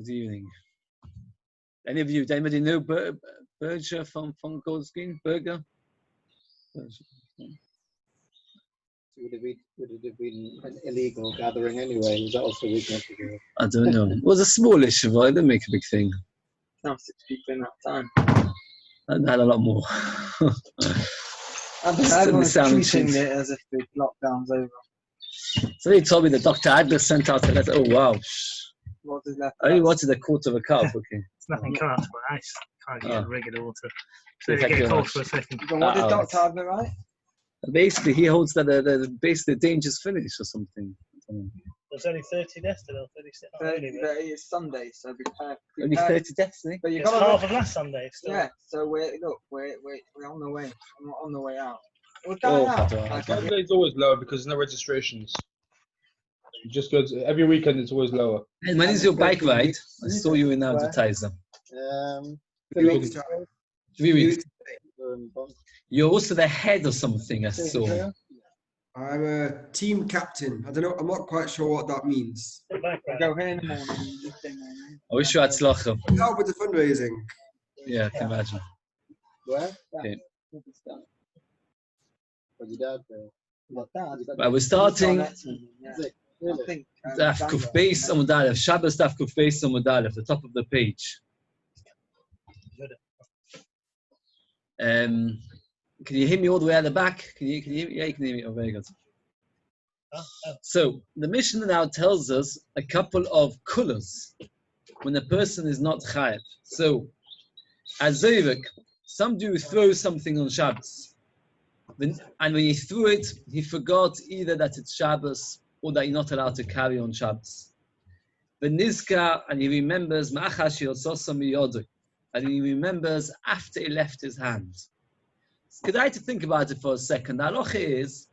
Good evening. Any of you, anybody know Berger from Goldsgreen? Berger? Would it have been an illegal gathering anyway? Was that also weakness? I don't know. It was a small issue, but it didn't make a big thing. Now 6 people in that time. I had a lot more. I think everyone's treating it as if the lockdown's over. So he told me that Dr. Adler sent out a letter. Oh, wow. What is left? I only wanted a quarter of a cup, okay. It's nothing come out to my ice. Can't get regular water. So Thank get you cold for a second. What did Dr. Adler write? Basically, he holds that basically the danger's finished or something. There's only 30 deaths today, 36. It's Sunday, so prepare. Only 30 deaths, eh? But you It's got half of last Sunday still. Yeah, so we're on the way. I'm on the way out. We're going out. Sunday is always lower because there's no registrations. You just go to, every weekend it's always lower. And when is your bike ride? I saw you in advertiser. 3 weeks. 3 weeks. You're also the head or something, I saw. I'm a team captain. I don't know. I'm not quite sure what that means. Go here in the morning. I wish you had slachim. Help with the fundraising. Yeah, I can imagine. Where? Okay. But we're starting Daf Kuf Beis Amud Aleph, Shabbos Daf Kuf Beis Amud Aleph, the top of the page. Can you hear me all the way at the back? Can you hear me? Yeah, you can hear me. Oh, very good. So the Mishnah now tells us a couple of colors when a person is not chayav. So, as Zayvik, somebody who throws something on Shabbos, and when he threw it, he forgot either that it's Shabbos or that you're not allowed to carry on Shabbos. The Nizka, and he remembers Ma'achash Yotzosam Yodu, and he remembers after he left his hand. Could I to think about it for a second? The halacha is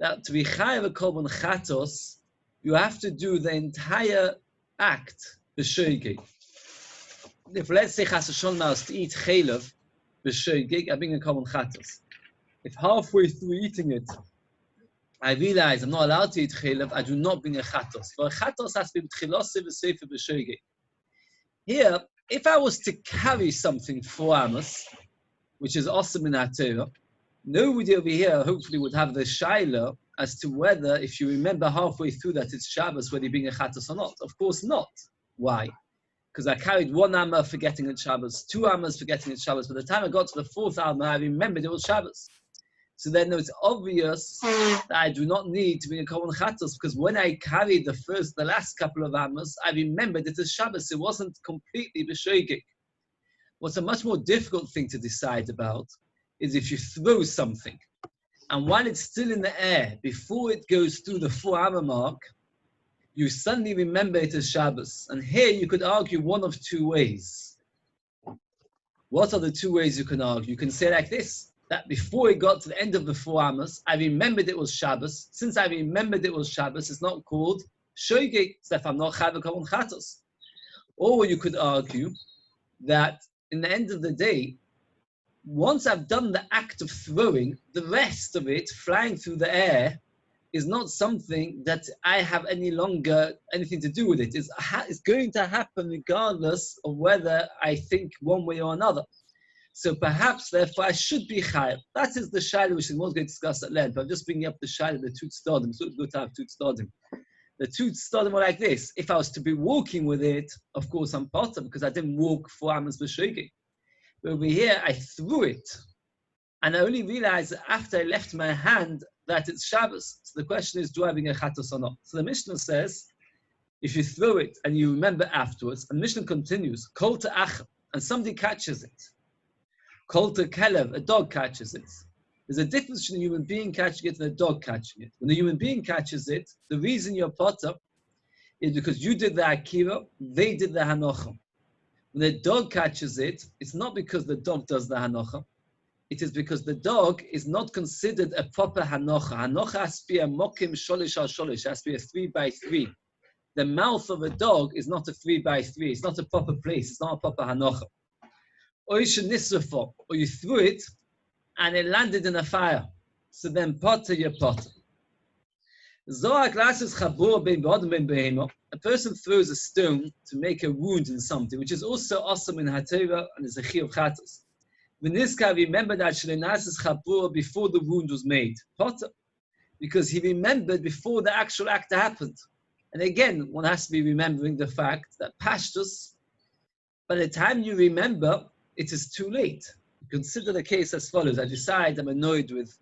that to be chayav a korban chatos, you have to do the entire act b'shoigig. If let's say chas v'shon now is to eat chaylev b'shoigig, I bring a korban chatos. If halfway through eating it, I realize I'm not allowed to eat chaylev, I do not bring a chatos. For a chatos has to be b'tchilose v'seife b'shoigig. Here, if I was to carry something for amos, which is awesome in our Torah, nobody over here hopefully would have the shaila as to whether, if you remember halfway through that it's Shabbos, whether you bring a chatos or not. Of course not. Why? Because I carried 1 amma forgetting it's Shabbos, 2 ammas forgetting it's Shabbos. By the time I got to the 4th amma, I remembered it was Shabbos. So then it's obvious that I do not need to bring a korban chatos, because when I carried the last couple of ammas, I remembered it is Shabbos. It wasn't completely b'shoigig. What's a much more difficult thing to decide about is if you throw something, and while it's still in the air, before it goes through the 4 amma mark, you suddenly remember it as Shabbos. And here you could argue one of 2 ways. What are the 2 ways you can argue? You can say like this, that before it got to the end of the 4 ammas, I remembered it was Shabbos. Since I remembered it was Shabbos, it's not called shoigig, so if I'm not chayav korban chatos. Or you could argue that in the end of the day, once I've done the act of throwing, the rest of it, flying through the air, is not something that I have any longer anything to do with it. It's going to happen regardless of whether I think one way or another. So perhaps, therefore, I should be chayav. That is the shaila which is more going to discuss at length. But I'm just bringing up the shaila, the tut stodim. So it's good to have tut stodim. The tut stodim were like this. If I was to be walking with it, of course I'm potter because I didn't walk 4 ammas b'shoigig. But over here, I threw it. And I only realized after I left my hand that it's Shabbos. So the question is, do I bring a chatos or not? So the Mishnah says, if you throw it and you remember afterwards, and the Mishnah continues, kol ta'ach, and somebody catches it. Kol ta'kelev, a dog catches it. There's a difference between a human being catching it and a dog catching it. When a human being catches it, the reason you're potter is because you did the akira, they did the hanocha. When a dog catches it, it's not because the dog does the hanocha. It is because the dog is not considered a proper hanocha. Hanocha has to be a mokim sholish al sholish. It has to be a 3 by 3. The mouth of a dog is not a 3 by 3. It's not a proper place. It's not a proper hanocha. Or you threw it and it landed in a fire. So then potter, you're potter. A person throws a stone to make a wound in something, which is also awesome in Hateva and is a Chiyuv Chatos. V'niska, remember that Shlenasis Chabur before the wound was made. Potter. Because he remembered before the actual act happened. And again, one has to be remembering the fact that Pashtus, by the time you remember, it is too late. Consider the case as follows. I decide I'm annoyed with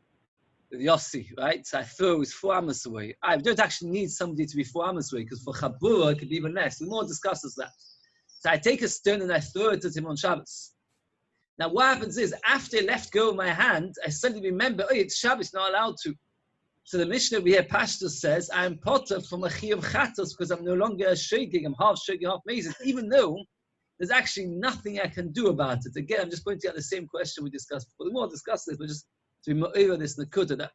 Yossi, right? So I throw his 4 amos away. I don't actually need somebody to be 4 amos away, because for Chabura it could be even less. The more discusses that. So I take a stone and I throw it at him on Shabbos. Now what happens is, after it left go of my hand, I suddenly remember, oh, it's Shabbos, not allowed to. So the Mishnah we hear Pashtus says, I am potter from a Chiyuv Chatos because I'm no longer a shogeg, I'm half shogeg, half mazid, even though there's actually nothing I can do about it. Again, I'm just pointing out the same question we discussed before. The more discuss this, but just to be more over this nakuda, that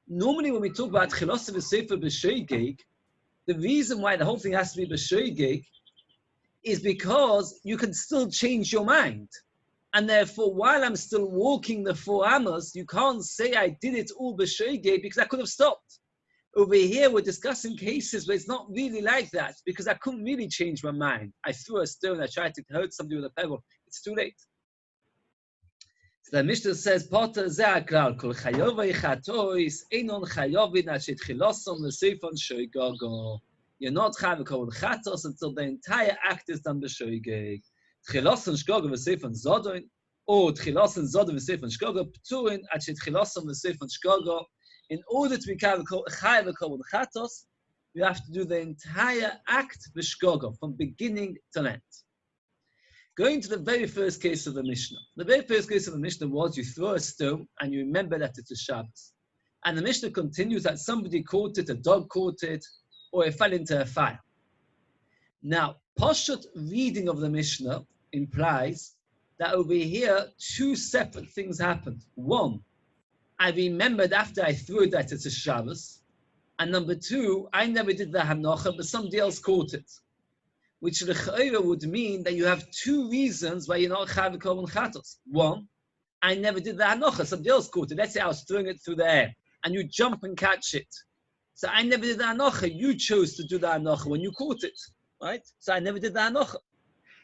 normally when we talk about Chilosav Sefer b'shogeg, the reason why the whole thing has to be b'shogeg is because you can still change your mind. And therefore, while I'm still walking the 4 amos, you can't say I did it all b'shogeg because I could have stopped. Over here, we're discussing cases where it's not really like that, because I couldn't really change my mind. I threw a stone, I tried to hurt somebody with a pebble. It's too late. So the Mishnah says, Potter ze'akral, kol chayovei chatois, einon chayovin ashet chilosom l'seifon shoigogo. You're not chayav kol chatos until the entire act is done b'shogeg. Chilosom shgogo v'seifon zodon, or chilosom zodon v'seifon shgogo, pturin ashet chilosom v'seifon shgogo. In order to be chayav kol chatos, you have to do the entire act b'shgogo, from beginning to end. Going to the very first case of the Mishnah. The very first case of the Mishnah was you throw a stone and you remember that it's a Shabbos. And the Mishnah continues that somebody caught it, a dog caught it, or it fell into a fire. Now, Pashut reading of the Mishnah implies that over here, 2 separate things happened. One, I remembered after I threw it that it's a Shabbos. And number 2, I never did the Hanocha, but somebody else caught it. Which would mean that you have 2 reasons why you're not chayav korban chatos. One, I never did the hanocha, somebody else caught it. Let's say I was throwing it through the air, and you jump and catch it. So I never did the hanocha. You chose to do the hanocha when you caught it, right? So I never did the hanocha.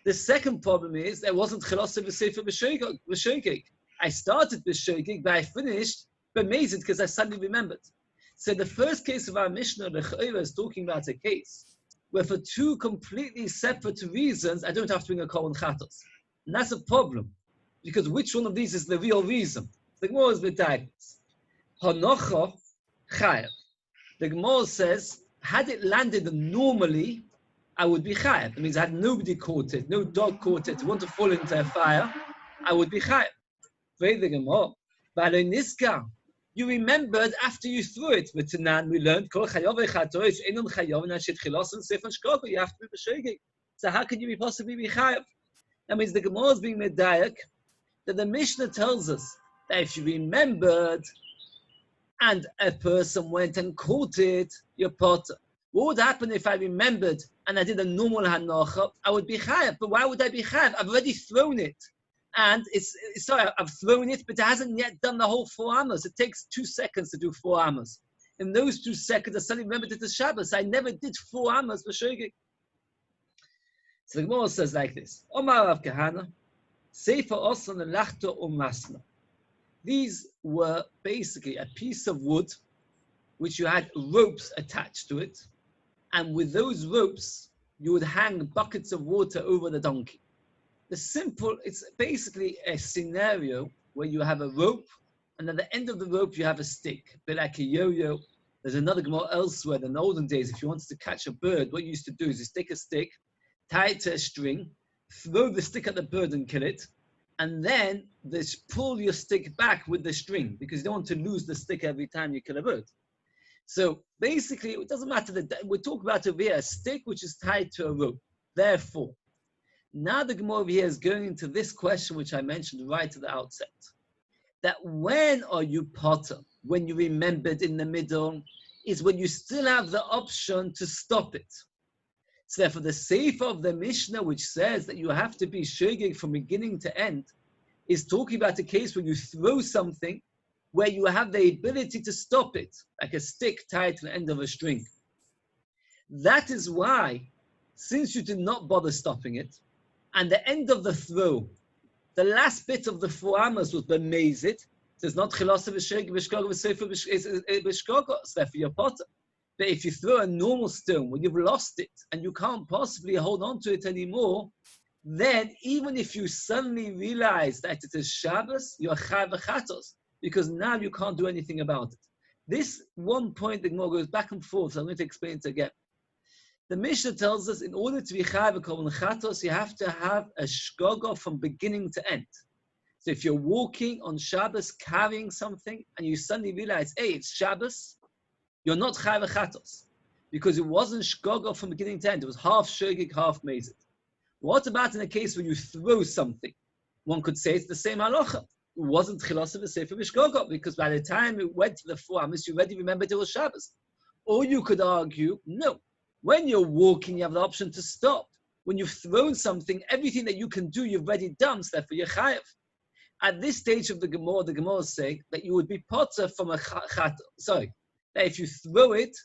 The second problem is there wasn't chilosav v'sefer b'shogeg. I started b'shogeg, but I finished b'mezid because I suddenly remembered. So the first case of our Mishnah, the is talking about a case where for 2 completely separate reasons, I don't have to bring a korban chatos. And that's a problem, because which one of these is the real reason? The Gemara is b'diagnos. Hanocha chayav. The Gemara says, had it landed normally, I would be chayav. That means had nobody caught it, no dog caught it, want to fall into a fire, I would be chayav. Very the Gemara. But in this case, you remembered after you threw it. But Tanan, we learned, you have to be b'shogeg. So how can you be possibly be chayav? That means the Gemara is being medayek, that the Mishnah tells us that if you remembered and a person went and caught it, you're potter. What would happen if I remembered and I did a normal hanocha? I would be chayav. But why would I be chayav? I've already thrown it. And I've thrown it, but it hasn't yet done the whole 4 amos. It takes 2 seconds to do 4 amos. In those 2 seconds, I suddenly remembered it as Shabbos. I never did 4 amos b'shogeg. So the Gemara says like this: Omar Rav Kahana, Sefer Osan Lachto Umasna. These were basically a piece of wood which you had ropes attached to it, and with those ropes you would hang buckets of water over the donkey. It's basically a scenario where you have a rope, and at the end of the rope you have a stick, a bit like a yo-yo. There's another Gemara elsewhere. In the olden days, if you wanted to catch a bird, what you used to do is you take a stick, tie it to a string, throw the stick at the bird and kill it, and then pull your stick back with the string, because you don't want to lose the stick every time you kill a bird. So basically, it doesn't matter. We're talking about over here a stick which is tied to a rope. Therefore, now the Gemara over here is going into this question which I mentioned right at the outset. That when are you potter? When you remembered in the middle is when you still have the option to stop it. So therefore the sefer of the Mishnah which says that you have to be shogeg from beginning to end is talking about a case where you throw something where you have the ability to stop it, like a stick tied to the end of a string. That is why, since you did not bother stopping it, and the end of the throw, the last bit of the 4 amas was bemazed, so it's not chilasa v'shkoga v'sefer v'shkoga, so therefore you're potter. But if you throw a normal stone when you've lost it and you can't possibly hold on to it anymore, then even if you suddenly realize that it is Shabbos, you're chai v'chatos, because now you can't do anything about it. This one point the Gemara goes back and forth, so I'm going to explain it again. The Mishnah tells us in order to be chai v'chatos, you have to have a shkoga from beginning to end. So if you're walking on Shabbos carrying something and you suddenly realize, hey, it's Shabbos, you're not chai v'chatos, because it wasn't shkoga from beginning to end. It was half shogig, half mezid. What about in a case where you throw something? One could say it's the same halacha. It wasn't chilasa v'sefer v'shkoga, because by the time it went to the 4 amas, you already remembered it was Shabbos. Or you could argue, no. When you're walking, you have the option to stop. When you've thrown something, everything that you can do, you've already done, so therefore you're chayav. At this stage of the Gemara is saying that you would be potter from a that if you throw it,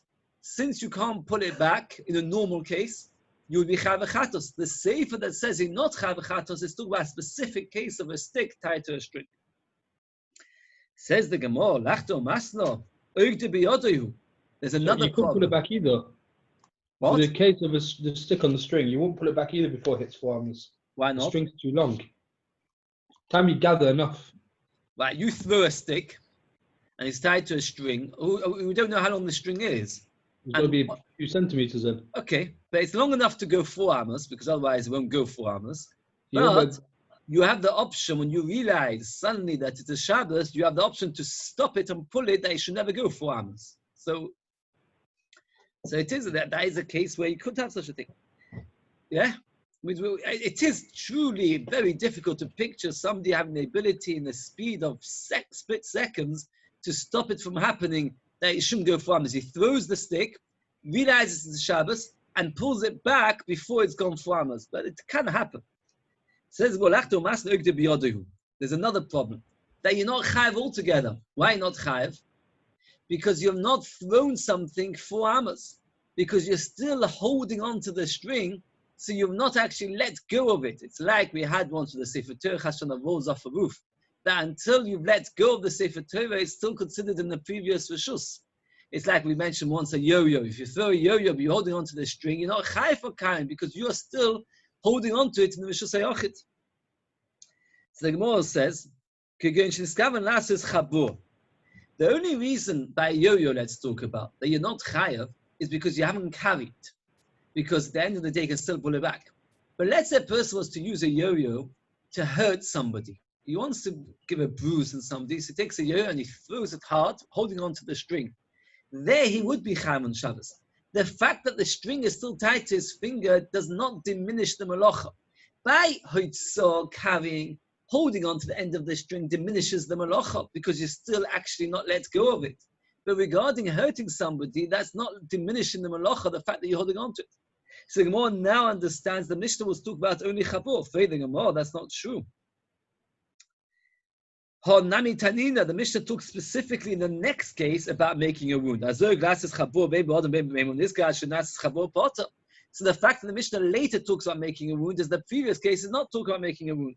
since you can't pull it back in a normal case, you would be chayav chatos. The sefer that says you're not chayav chatos is talking about a specific case of a stick tied to a string. Says the Gemara, lachto masno, oigde biyodayu. There's another you couldn't pull it back either. What? In the case of the stick on the string, you won't pull it back either before it hits 4 amas. Why not? The string's too long. Time you gather enough. Right, you throw a stick, and it's tied to a string. We don't know how long the string is. It's got to be a few centimeters then. Okay, but it's long enough to go 4 amas, because otherwise it won't go 4 amas. Yeah, But you have the option, when you realize suddenly that it's a Shabbos, you have the option to stop it and pull it, that it should never go 4 amas. So it is that is a case where you could have such a thing. Yeah? It is truly very difficult to picture somebody having the ability in the speed of split seconds to stop it from happening, that it shouldn't go 4 amas. He throws the stick, realizes it's Shabbos, and pulls it back before it's gone 4 amas. But it can happen. Says there's another problem, that you're not chayav altogether. Why not chayav? Because you've not thrown something 4 amas, because you're still holding on to the string, so you've not actually let go of it. It's like we had once with the Sefer Torah Hashanah rolls off a roof, that until you've let go of the Sefer Torah, it's still considered in the previous reshus. It's like we mentioned once a yo-yo. If you throw a yo-yo, but you're holding on to the string, you're not chayav for carrying, because you're still holding on to it in the reshus hayochid. So the Gemara says, the only reason by yo-yo, let's talk about, that you're not chayav is because you haven't carried. Because at the end of the day, you can still pull it back. But let's say a person was to use a yo-yo to hurt somebody. He wants to give a bruise to somebody, so he takes a yo-yo and he throws it hard, holding on to the string. There he would be chayav on Shabbos. The fact that the string is still tied to his finger does not diminish the malacha. By hoitzah, carrying, holding on to the end of the string diminishes the malacha, because you're still actually not let go of it. But regarding hurting somebody, that's not diminishing the malacha, the fact that you're holding on to it. So the Gemara now understands the Mishnah was talking about only chabur. For the Gemara, that's not true. Nami Tanina, the Mishnah talks specifically in the next case about making a wound. This guy should potter. So the fact that the Mishnah later talks about making a wound is the previous case is not talking about making a wound.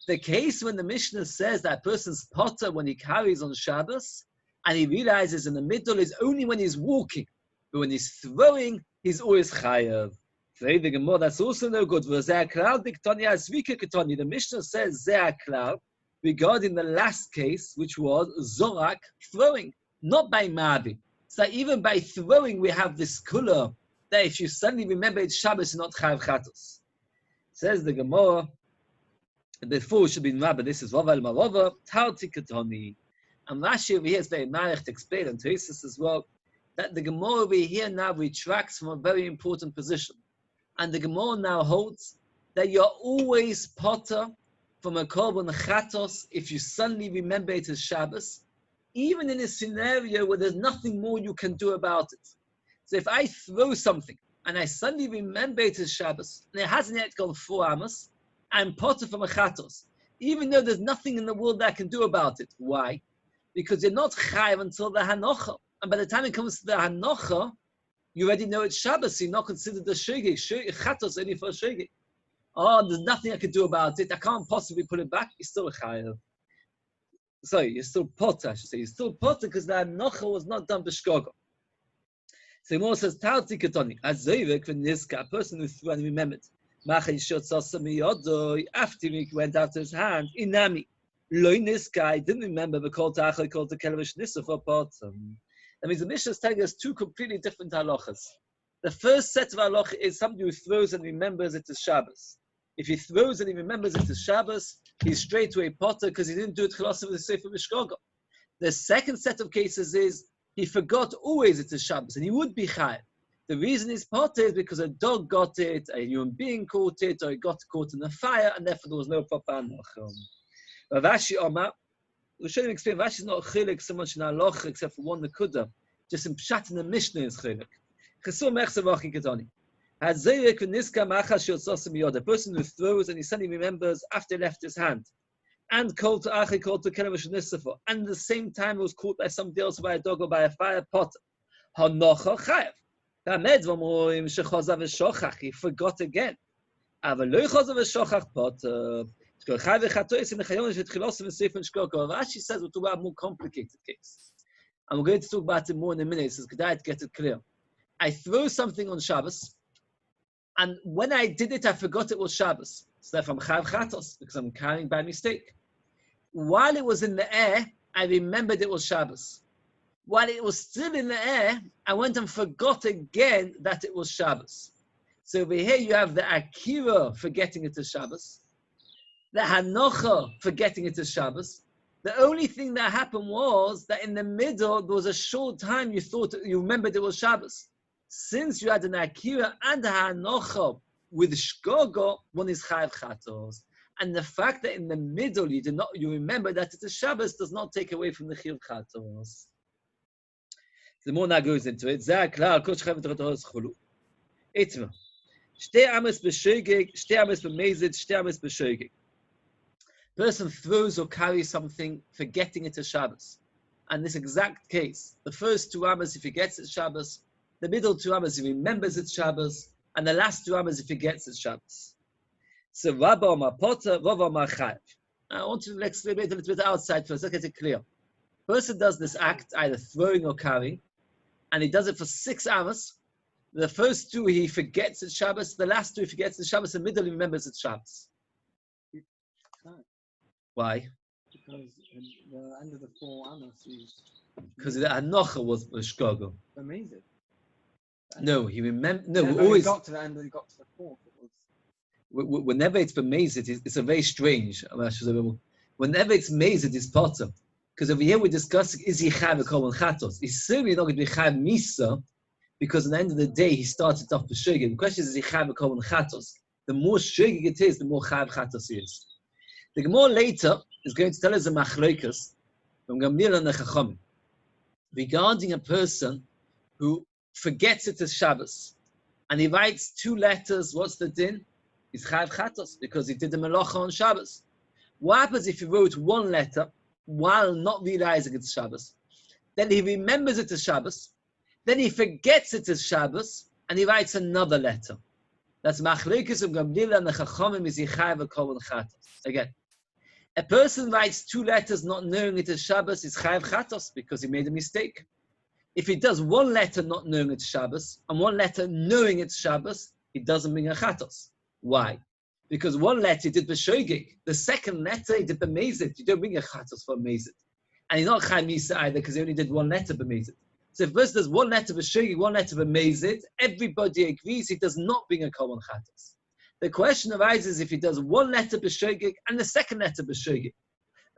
The case when the Mishnah says that a person's potter when he carries on Shabbos and he realizes in the middle is only when he's walking, but when he's throwing, he's always chayav. That's also no good. The Mishnah says ze'aklal regarding the last case, which was zorak, throwing, not by mavi. So even by throwing, we have this kula that if you suddenly remember it's Shabbos, you're not chayav chatos. Says the Gemara, before should be Rabba, this is Rava el-Marova, Tauti Katoni. And Rashi over here is very marich to explain, and Teresis as well, that the Gemara over here now retracts from a very important position. And the Gemara now holds that you're always potter from a korban chatos if you suddenly remember it as Shabbos, even in a scenario where there's nothing more you can do about it. So if I throw something and I suddenly remember it as Shabbos, and it hasn't yet gone 4 amas, I'm potter from a chatos. even though there's nothing in the world that I can do about it. Why? Because you're not chayav until the hanocha. And by the time it comes to the hanocha, you already know it's Shabbos, so you're not considered the shogeg. Chatos only for shogeg. Oh, there's nothing I can do about it. I can't possibly put it back. You're still a chayav. Sorry, you're still potter, I should say. You're still potter because the hanocha was not done b'shkoga. So he more says, Tarti Katoni, Azevik, when Niska, a person who threw and remembered, Machay Shotzasa Miyodoi, after he went out to his hand, Inami. Loi Niska, I didn't remember the call to Achai, called to Kelevish Nissa for Potem. That means the Mishnah is telling us two completely different halachas. The first set of halach is somebody who throws and remembers it as Shabbos. If he throws and he remembers it as Shabbos, he's straight to a potter because he didn't do it Chalasim with the Sefer Mishkoga. The second set of cases is he forgot always it's a Shabbos, and he would be chayav. The reason he's potter is because a dog got it, a human being caught it, or it got caught in a fire, and therefore there was no proper hanocha. Rashi Omar, we should explain. Rashi is not chilik so much in halacha except for one nekuda, just in pshat in the Mishnah is chilik. Chesum mechsavachin ketani. Hazayik v'niska machas shiotzosem yod. A person who throws and he suddenly remembers after he left his hand. And called to Achi, called to Kelevish Nisafo. And at the same time, it was caught by somebody else, by a dog or by a fire pot. Hanocha chayev. Hamed v'morim shechozav v'shochach. He forgot again. Aval lo chozav v'shochach pot. Chayev v'chatois in the chayonis v'tchilos v'seif v'shkoko. Rashi says we're talking about a more complicated case. And we're going to talk about it more in a minute. So it's good to get it clear. I throw something on Shabbos, and when I did it, I forgot it was Shabbos. So therefore I'm chayav chatos because I'm carrying by mistake. While it was in the air, I remembered it was Shabbos. While it was still in the air, I went and forgot again that it was Shabbos. So over here you have the akira forgetting it is Shabbos, the hanocha forgetting it is Shabbos. The only thing that happened was that in the middle there was a short time you remembered it was Shabbos. Since you had an akira and a hanocha with shkogo, one is chayav chatos. And the fact that in the middle you remember that it's a Shabbos does not take away from the chiyuv chatos. The more now goes into it. Zeh klar kol shchav v'torah chulu. Itma. Shtei ames b'shogeg, shtei ames b'mezid, shtei ames b'shogeg. Person throws or carries something, forgetting it's a Shabbos. And this exact case, the first 2 ames he forgets it's Shabbos, the middle 2 ames he remembers it's Shabbos, and the last 2 ames he forgets it's Shabbos. So Rabba Omar Potter, Rabba Omar Chayev. I want to explain it a little bit outside first. Let's get it clear. Person does this act, either throwing or carrying, and he does it for 6 hours. The first 2 he forgets it's Shabbos. The last 2 he forgets it's Shabbos. The middle he remembers it's Shabbos. Why? Because the end of the 4 amos is Because the hanocha was shkogo. amazing. No, he remember. No, Yeah, we but always. he got to the end. He got to the 4th. It was. Whenever it's bemazed, it's a very strange. Whenever it's mazed, it's potter. Because over here we're discussing, is he chayav kol chatos? He's certainly not going to be chayav misa, because at the end of the day he started off b'shogeg. The question is he chayav kol chatos? The more shogeg it is, the more chayav chatos he is. The Gemara later is going to tell us a machlokas from Gamliel and the Chachamim regarding a person who forgets it as Shabbos, and he writes 2 letters. What's the din? He's chayav chatos because he did the melacha on Shabbos. What happens if he wrote 1 letter while not realizing it's Shabbos? Then he remembers it as Shabbos, then he forgets it as Shabbos, and he writes another letter. That's machlekes of Gamliel and the Chachamim, is he chayav kol chatos. Again, a person writes 2 letters not knowing it is Shabbos is chayav chatos because he made a mistake. If he does 1 letter not knowing it's Shabbos and 1 letter knowing it's Shabbos, he doesn't bring a chatos. Why? Because 1 letter he did b'shogeg. The second letter he did b'mezid. You don't bring a chatos for b'mezid. And he's not chayav misa either because he only did 1 letter b'mezid. So if a person does 1 letter b'shogeg, 1 letter b'mezid, everybody agrees he does not bring a korban chatos. The question arises if he does 1 letter b'shogeg and the second letter b'shogeg.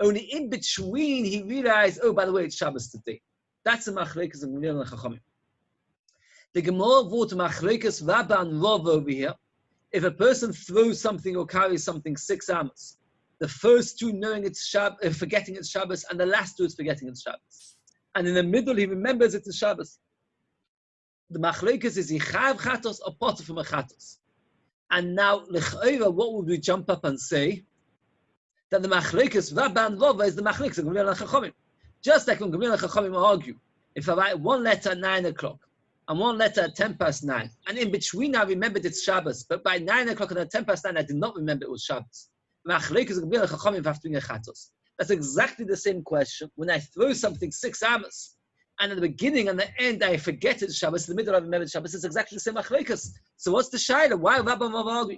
Only in between he realized, oh, by the way, it's Shabbos today. That's a machlekes of Gamliel and Chachamim. The Gemara brought machlekes Rabba and Rav over here. If a person throws something or carries something 6 amos, the first 2 knowing it's Shabbos, forgetting it's Shabbos, and the last 2 is forgetting it's Shabbos. And in the middle he remembers it's Shabbos. The machlekes is he chayav chatos or potter from a chatos. And now, l'chayra, what would we jump up and say? that the machlekes Rabba and Rava is the machlekes of Gamliel and Chachamim. Just like when Gamliel and Chachamim argue, if I write one letter at 9 o'clock and one letter at 9:10, and in between I remembered it's Shabbos, but by 9 o'clock and at 9:10 I did not remember it was Shabbos. Machlekes of Gamliel and Chachamim have to be chatos. That's exactly the same question. When I throw something 6 amos, and at the beginning and the end I forget it's Shabbos, in the middle I remember it's Shabbos, it's exactly the same machlekes. So what's the shaila? Why Rabba and Rava argue?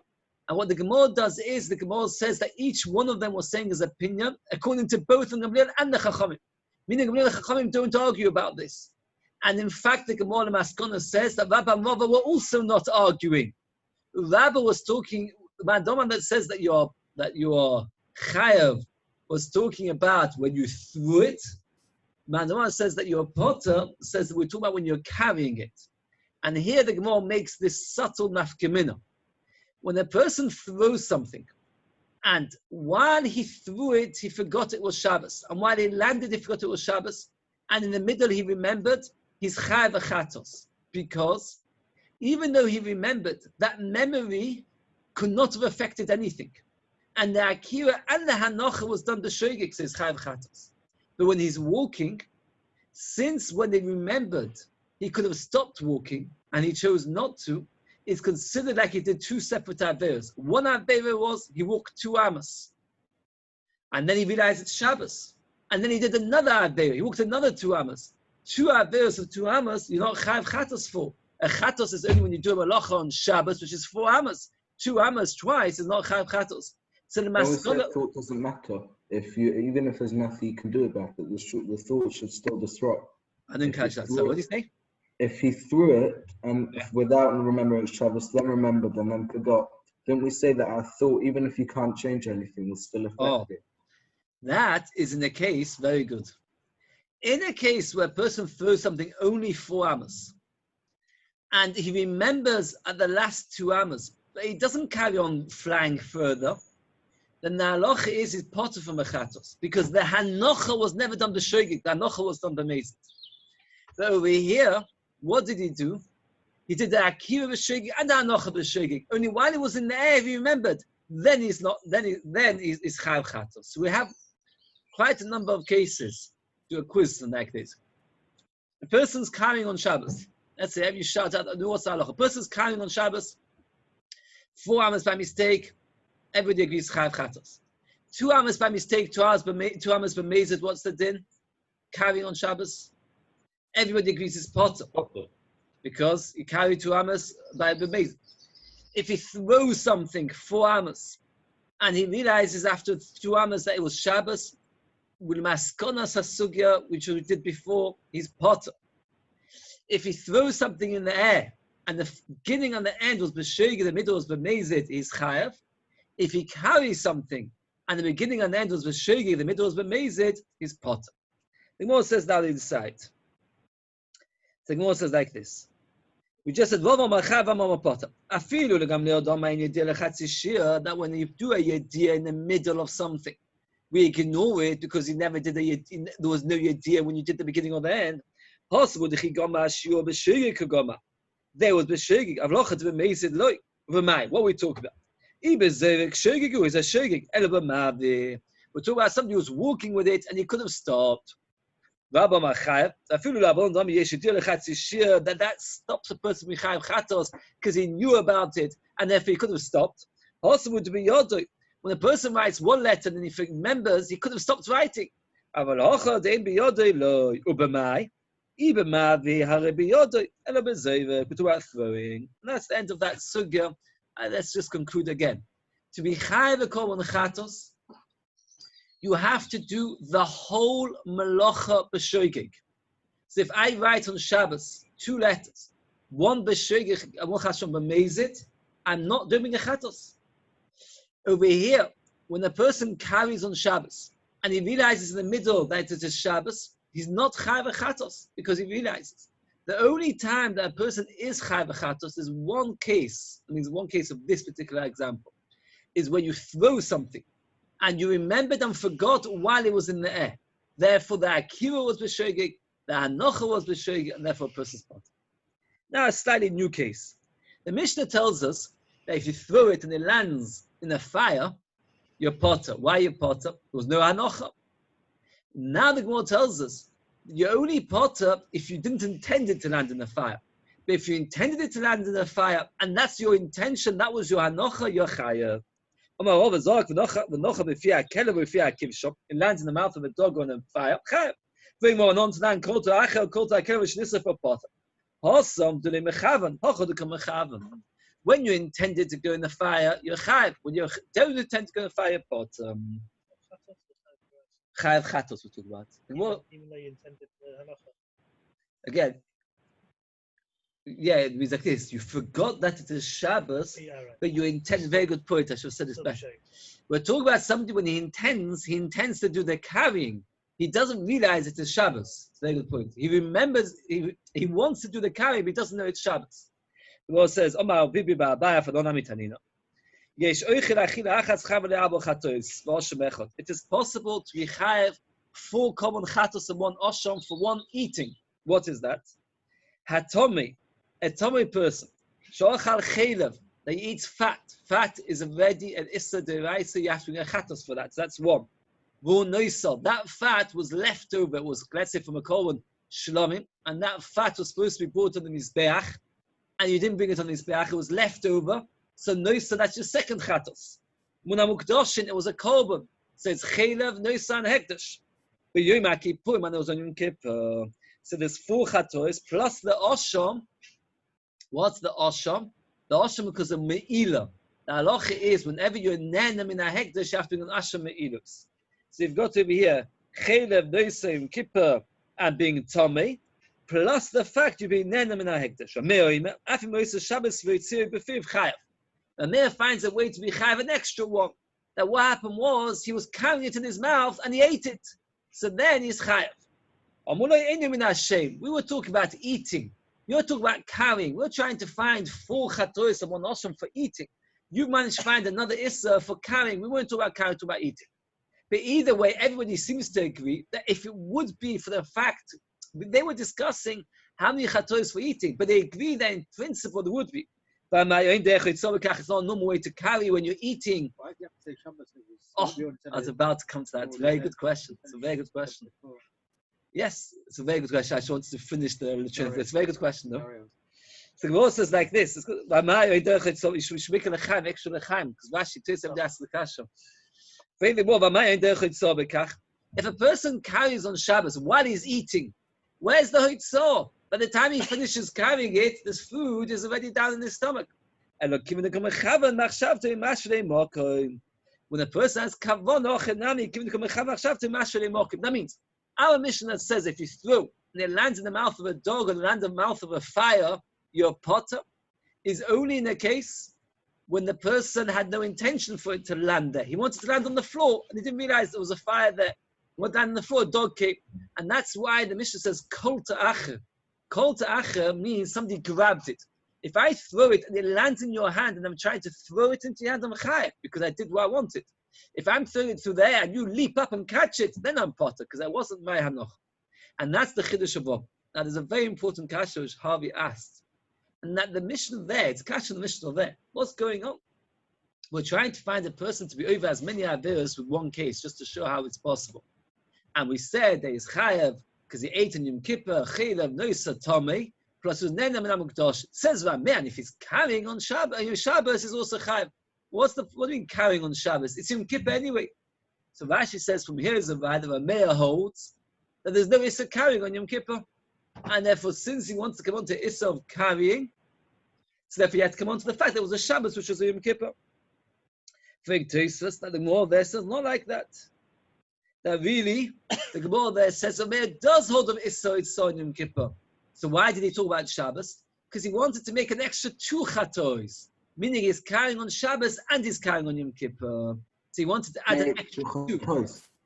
And what the Gemara does is, the Gemara says that each one of them was saying his opinion according to both the Gamliel and the Chachamim. Meaning Gamliel and Chachamim don't argue about this. And in fact, the Gemara in Maskana says that Rabba and Rava were also not arguing. Rabba was talking, Mandoman that says that your chayav was talking about when you threw it. Mandoman says that your potter says that we're talking about when you're carrying it. And here the Gemara makes this subtle nafkamina. When a person throws something, and while he threw it, he forgot it was Shabbos. And while he landed, he forgot it was Shabbos. And in the middle, he remembered, he's chayav achatos. Because even though he remembered, that memory could not have affected anything. And the akira and the hanocha was done the shogeg, says chayav achatos. But when he's walking, since when he remembered, he could have stopped walking, and he chose not to, it's considered like he did 2 separate averos. One avera was he walked 2 amos, and then he realized it's Shabbos, and then he did another avera. He walked another 2 amos. 2 averos of 2 amos, you're not chayav chatos for. A chatos is only when you do a malacha on Shabbos, which is 4 amos. 2 amos twice is not chayav chatos. So the maskana thought doesn't matter. Even if there's nothing you can do about it, the thought should still destroy. I didn't catch that. So what do you say? If he threw it and without remembering Shabbos, then remembered and then forgot, don't we say that our thought, even if you can't change anything, will still affect it? That is in a case, very good. In a case where a person throws something only 4 amos, and he remembers at the last 2 amos, but he doesn't carry on flying further, then the halacha is potter from a chatos, because the hanocha was never done b'shogeg, the hanocha was done b'mezid. So over here, what did he do? He did the akira b'shogeg and the hanocha b'shogeg. Only while he was in the air, he remembered. Then he's not. Then he's chayav chatos. So we have quite a number of cases. Do a quiz like this. A person's carrying on Shabbos. Let's say, have you shout out, what's the halacha? A person's carrying on Shabbos, 4 amos by mistake, everybody agrees chayav chatos. 2 amos by mistake, 2 amos b'mezid, what's the din? Carrying on Shabbos. Everybody agrees it's potter. Because you carry 2 amos by b'mezid. If he throws something 4 amos, and he realizes after 2 amos that it was Shabbos, with maskonas hasugya, which we did before, he's potter. If he throws something in the air, and the beginning and the end was b'shogeg, the middle was b'mezid, he's chayav. If he carries something, and the beginning and the end was b'shogeg, the middle was b'mezid, he's potter. The Gemara says that inside. The Gemara says like this. We just said, that when you do a yediyah in the middle of something, we ignore it because you never did there was no yediyah when you did the beginning or the end. There was b'shogeg. What we talk about? We're talking about somebody who was walking with it and he could have stopped. That stops a person from chayav chatos because he knew about it and therefore he could have stopped. When a person writes 1 letter and he remembers, he could have stopped writing. We're talking about throwing. And that's the end of that sugya. Let's just conclude again. To be chayav on chatos, you have to do the whole melacha b'shogeg. So if I write on Shabbos 2 letters, 1 b'shogeg and 1 chashon b'mezid, I'm not doing a chatos. Over here, when a person carries on Shabbos and he realizes in the middle that it is Shabbos, he's not chayav chatos because he realizes. The only time that a person is chayav chatos is one case. I mean, one case of this particular example is when you throw something and you remembered and forgot while it was in the air. Therefore, the akira was b'shogeg, the hanocha was b'shogeg, and therefore a person's potter. Now, a slightly new case. The Mishnah tells us that if you throw it and it lands in a fire, you're potter. Why are you potter? There was no hanocha. Now the Gemara tells us you're only potter if you didn't intend it to land in the fire. But if you intended it to land in the fire, and that's your intention, that was your hanocha, you're chayav. It lands in the mouth of a dog on a fire. When you intended to go in the fire, you're chayav. When you don't intend to go in the fire, you're potter. Chayav chatos we talk about. Even though you intended halacha. Again, yeah, it means like this. You forgot that it is Shabbos, but you intend. Very good point. I should have said this better. We're talking about somebody when he intends to do the carrying. He doesn't realize it is Shabbos. It's a very good point. He remembers, he wants to do the carrying, but he doesn't know it's Shabbos. The Lord says, Omar Bibi Ba'abaya Fadon Amitanina. It is possible to be chayav 4 common chatos and 1 osham for 1 eating. What is that? Hatomi, a Tomei person, shoachal chelev, that eats fat. Fat is already an issa deraisa, you have to get chatos for that. So that's 1. Vu noisal, that fat was left over. It was, let's say, from a korban shlomim, and that fat was supposed to be brought on the mizbeach, and you didn't bring it on the mizbeach. It was left over. So noisa, that's your second chatos. Muna mukdoshin, it was a korban. So it's chelev, noisa, and hekdesh. But Yomi Kippurim, and it was on Yom Kippur. So there's 4 chatos plus the osham. What's the osham? The osham because of me'ilah. The halacha is whenever you're nenem in a hekdesh, you have to do an osham me'ilus. So you've got over here chelev, noisa, Yom Kippur, and being tomei, plus the fact you're being nenem in a hekdesh. And Meir finds a way to be chayav an extra 1. That what happened was he was carrying it in his mouth and he ate it. So then he's chayav. We were talking about eating. You're talking about carrying. We're trying to find 4 chatois and 1 osham for eating. You managed to find another issa for carrying. We weren't talking about carrying, talking about eating. But either way, everybody seems to agree that if it would be for the fact, they were discussing how many chatois for eating, but they agree that in principle there would be. It's not a normal way to carry when you're eating. Why do you have to say Shabbos? Oh, I was about to come to that. It's a very good question. It's a very good question. Yes, it's a very good question. I just wanted to finish the train. It's a very good question, though. So the Gemara says like this: you should make a lechaim, extra lechaim, because Rashi tells them that's the kasha. If a person carries on Shabbos while he's eating, where's the hoitzah? By the time he finishes carrying it, this food is already down in his stomach. When a person has kavanah, that means our Mishnah says if you throw and it lands in the mouth of a dog or lands in the mouth of a fire, your potter is only in a case when the person had no intention for it to land there. He wanted to land on the floor and he didn't realize there was a fire there. He went down on the floor, a dog came. And that's why the Mishnah says kol ta'acher. Kol ta'acher means somebody grabbed it. If I throw it and it lands in your hand and I'm trying to throw it into your hand, I'm chayav because I did what I wanted. If I'm throwing it through there and you leap up and catch it, then I'm potter because that wasn't my hanoch. And that's the chiddush of Bob. Now there's a very important kasha which Harvey asked. And that the Mishnah there, it's kasha the Mishnah there. What's going on? We're trying to find a person to be over as many averos with one case just to show how it's possible. And we said there is chayav because he ate in Yom Kippur, chelev, noisa, tomei, plus was nenem and amukdosh. It says man, if he's carrying on Shabbos, Shabbos is also chayav. What do you mean carrying on Shabbos? It's Yom Kippur anyway. So Rashi says from here is a right that a mayor holds that there's no issa carrying on Yom Kippur. And therefore, since he wants to come on to issa of carrying, so therefore he had to come on to the fact that it was a Shabbos, which was a Yom Kippur. Fig Tosfos, that the Gemara there says not like that. That really, the Gemara there says a mayor does hold of issa on Yom Kippur. So why did he talk about Shabbos? Because he wanted to make an extra 2 chatois. Meaning he's carrying on Shabbos and he's carrying on Yom Kippur. So he wanted to add an extra 2.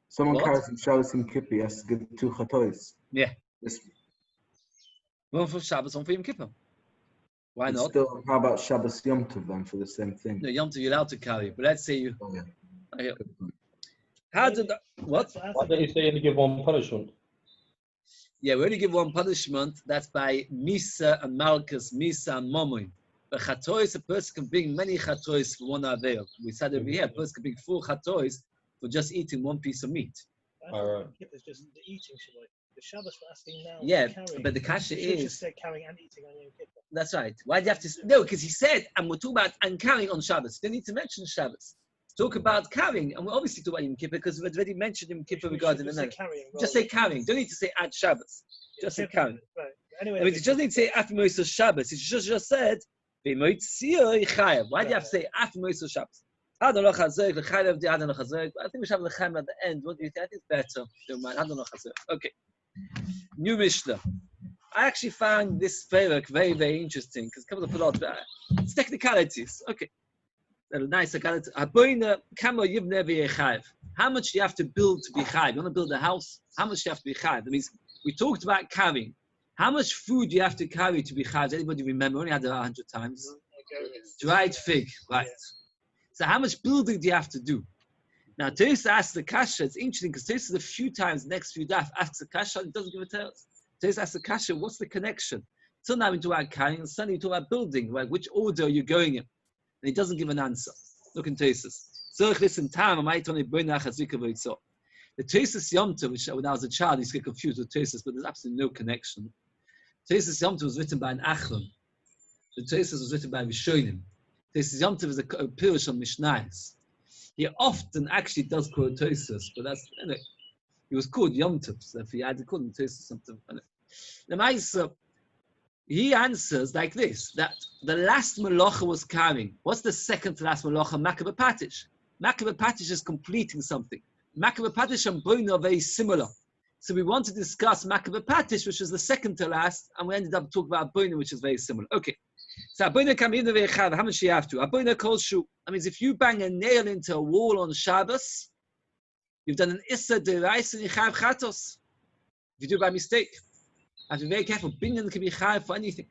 Someone carries on Shabbos and Kippur, he has to give 2 chatois. Yeah. One for Shabbos, one for Yom Kippur. Why not? Still, how about Shabbos Yom Tov then for the same thing? No, Yom Tov you're allowed to carry. But let's say you... Oh, yeah. Okay. How did that... What? Why don't you say only give 1 punishment? Yeah, we only give 1 punishment. That's by Misa and Malchus, Misa and Momoin. But chatois, a person can bring many chatois for one aveil. We said over here, a person can bring 4 chatois for just eating one piece of meat. Alright. It's just the eating, Shabbat. The Shabbos we're asking now. Yeah, carrying. but the kasha You should is. just say carrying and eating on Yom Kippur. That's right. Why do you have to? No, because he said, and we're talking about and carrying on Shabbos. You don't need to mention Shabbos. Talk about carrying, and we're obviously talking about Yom Kippur because we've already mentioned Yom Kippur regarding the night. Just say carrying. Don't need to say at Shabbos. Just say carrying. Right. Anyway, I mean, you just need to say after Moshe Shabbos. He just said, why do you have to say after Moshe Shabbos? I think we should have L'chaim at the end. What do you think? I think it's better. Don't mind. Okay. New Mishnah. I actually found this perek very, very interesting because it comes up a lot. It's technicalities. Okay. Nice. How much do you have to build to be chayv? You want to build a house? How much do you have to be chayv? That means we talked about carrying. How much food do you have to carry to be chayv? Does anybody remember? We only had it 100 times. Dried fig, right? So how much building do you have to do? Now, Teres asks the kasha. It's interesting because Teres a few times, next few daf, asks the kasha and doesn't give a tell us. Teres asks the kasha, what's the connection? Till now we talk about carrying, and suddenly we talk about building. Right? Which order are you going in? And he doesn't give an answer. Look in Teres. So listen, time. The Teres Yom Tov, which when I was a child, I used to get confused with Teres, but there's absolutely no connection. Teres Yom Tov was written by an Achron. The Teres was written by Rishonim. Teres Yom Tov is a pirush on Mishnayos. He often actually does quote Teres, but that's anyway. He was called Yom Tov, so if he had to call him Teres something. Anyway. He answers like this: that the last malacha was carrying. What's the second to last malacha? Makabeh Patish. Makabeh Patish is completing something. Makabeh Patish and Boina are very similar. So we want to discuss Makabeh Patish, which is the second to last, and we ended up talking about Boina, which is very similar. Okay. So Aboina come in the Vechav. How much do you have to? Aboina kol shu. That means if you bang a nail into a wall on Shabbos, you've done an Issa Derais and you have Chatos. If you do it by mistake, I have to be very careful. Binyan can be chayav for anything.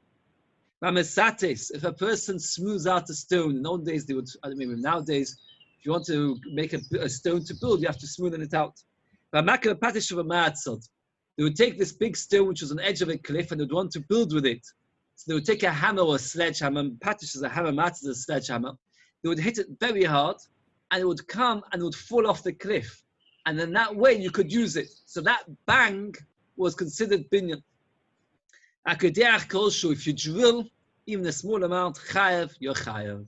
Mamesates, if a person smooths out a stone, in old days they would, I don't mean nowadays, if you want to make a stone to build, you have to smoothen it out. They would take this big stone which was on the edge of a cliff and they would want to build with it. So they would take a hammer or a sledgehammer. Patish is a hammer, matzah is a sledgehammer. They would hit it very hard and it would come and it would fall off the cliff. And then that way you could use it. So that bang was considered binyan. If you drill even a small amount, chayav, you're chayav.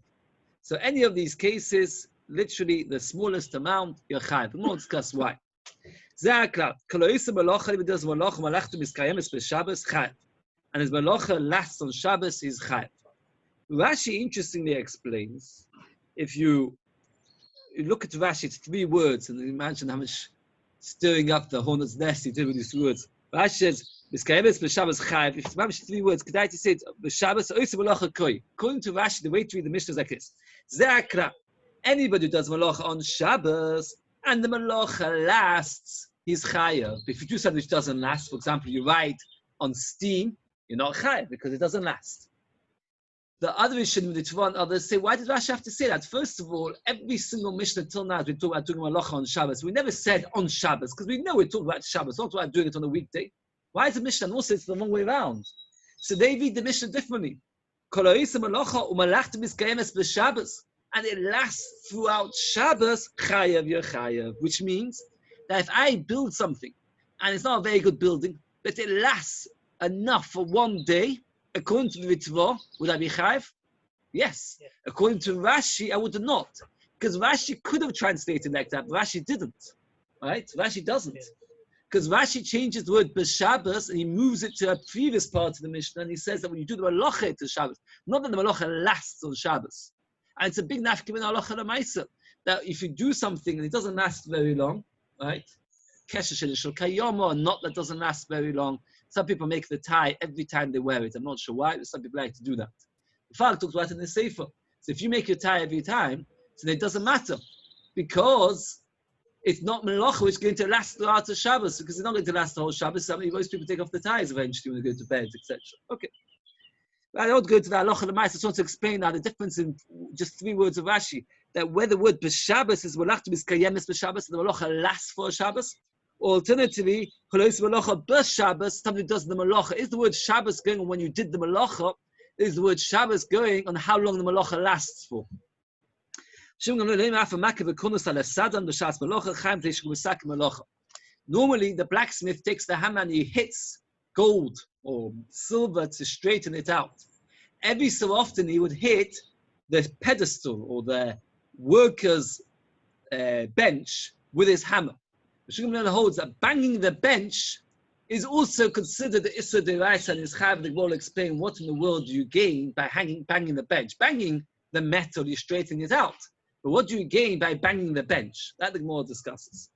So any of these cases, literally the smallest amount, you're chayav. We won't discuss why. And his malacha lasts on Shabbos, he's chayav. Rashi interestingly explains, if you look at Rashi, it's 3 words, and imagine how much stirring up the hornet's nest he did with these words. Rashi says, Miskayemes b'Shabbos chayav. If it's 3 words, Kedai to say it b'Shabbos oisa malacha koi. According to Rashi, the way to read the Mishnah is like this: Ze'akra. Anybody who does malacha on Shabbos and the malacha lasts, he's chayav. If you do something which doesn't last, for example, you ride on steam, you're not chayav because it doesn't last. The other Rishonim, the Tvan, others say, why did Rashi have to say that? First of all, every single Mishnah till now has been talking about doing malacha on Shabbos. We never said on Shabbos because we know we're talking about Shabbos, not about doing it on a weekday. Why is the Mishnah? And also, it's the wrong way around. So they read the Mishnah differently. And it lasts throughout Shabbos, chayav, you're chayav. Which means that if I build something, and it's not a very good building, but it lasts enough for one day, according to the Ritva, would I be chayav? Yes. Yeah. According to Rashi, I would not. Because Rashi could have translated like that, but Rashi didn't. Right? Rashi doesn't. Yeah. Because Rashi changes the word b'Shabbos and he moves it to a previous part of the Mishnah and he says that when you do the malacha to Shabbos, not that the malacha lasts on Shabbos. And it's a big nafka min halacha l'maisa that if you do something and it doesn't last very long, right? Kesher shel kayoma, not that doesn't last very long. Some people make the tie every time they wear it. I'm not sure why, but some people like to do that. The Fag talks about it in the Sefer. So if you make your tie every time, then it doesn't matter because it's not melacha which is going to last throughout the Shabbos because it's not going to last the whole Shabbos. Most people take off the ties eventually when they go to bed, etc. Okay. But I don't go to the halacha l'maisa. I just want to explain now the difference in just 3 words of Rashi. That where the word b'Shabbos is malachta miskayemes b'Shabbos, the malacha lasts for a Shabbos. Alternatively, halois malacha b'Shabbos, somebody does the malacha. Is the word Shabbos going on when you did the malacha? is the word Shabbos going on how long the malacha lasts for. Normally, the blacksmith takes the hammer and he hits gold or silver to straighten it out. Every so often, he would hit the pedestal or the worker's bench with his hammer. The holds that banging the bench is also considered the Issa Deraisa, and his Chav the will explain what in the world do you gain by banging the bench. Banging the metal, you're straightening it out. But what do you gain by banging the bench? That the Gemara discusses.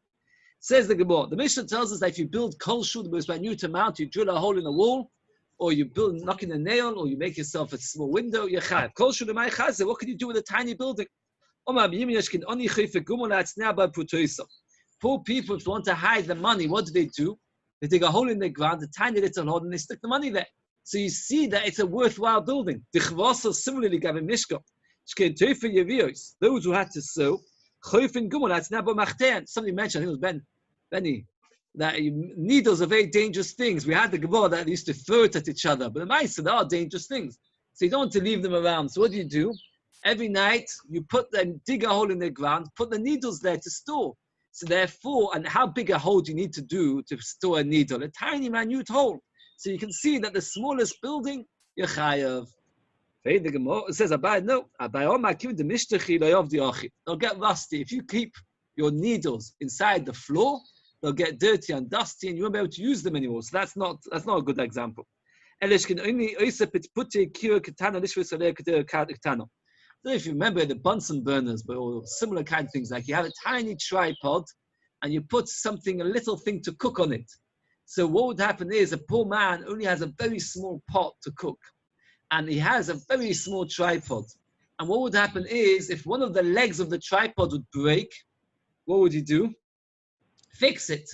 Says the Gemara, the Mishnah tells us that if you build kol shu, the most minute amount, you drill a hole in the wall, or you build knocking a nail, or you make yourself a small window, you're chayav. Kol shu l'may chazeh, what can you do with a tiny building? Poor people, if they want to hide the money, what do? They dig a hole in the ground, a tiny little hole, and they stick the money there. So you see that it's a worthwhile building. Similarly, those who had to sow, somebody mentioned, I think it was Benny, that needles are very dangerous things. We had the Gemara that used to throw it at each other, but the mice, they are dangerous things. So you don't want to leave them around. So what do? Every night, you dig a hole in the ground, put the needles there to store. So therefore, and how big a hole do you need to do to store a needle? A tiny, minute hole. So you can see that the smallest building, you're chayav. It says, they'll get rusty. If you keep your needles inside the floor, they'll get dirty and dusty, and you won't be able to use them anymore. So that's not a good example. I don't know if you remember the Bunsen burners, but or similar kind of things. Like you have a tiny tripod, and you put a little thing to cook on it. So what would happen is a poor man only has a very small pot to cook, and he has a very small tripod. And what would happen is if one of the legs of the tripod would break, what would he do? Fix it.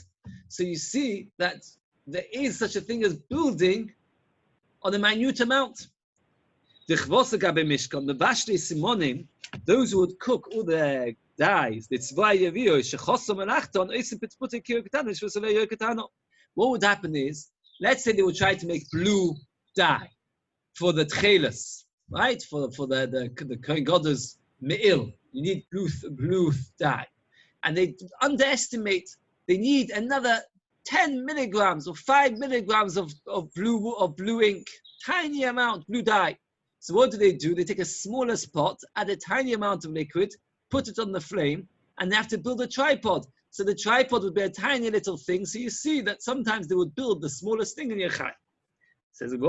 So you see that there is such a thing as building on a minute amount. Those who would cook all the dyes, what would happen is, let's say they would try to make blue dye for the tchelas, right? For the Kohen Gadol's me'il. You need blue dye. And they underestimate, they need another 10 milligrams or 5 milligrams of blue ink, tiny amount, blue dye. So what do? They take a smaller pot, add a tiny amount of liquid, put it on the flame, and they have to build a tripod. So the tripod would be a tiny little thing. So you see that sometimes they would build the smallest thing in your chai. Says, in the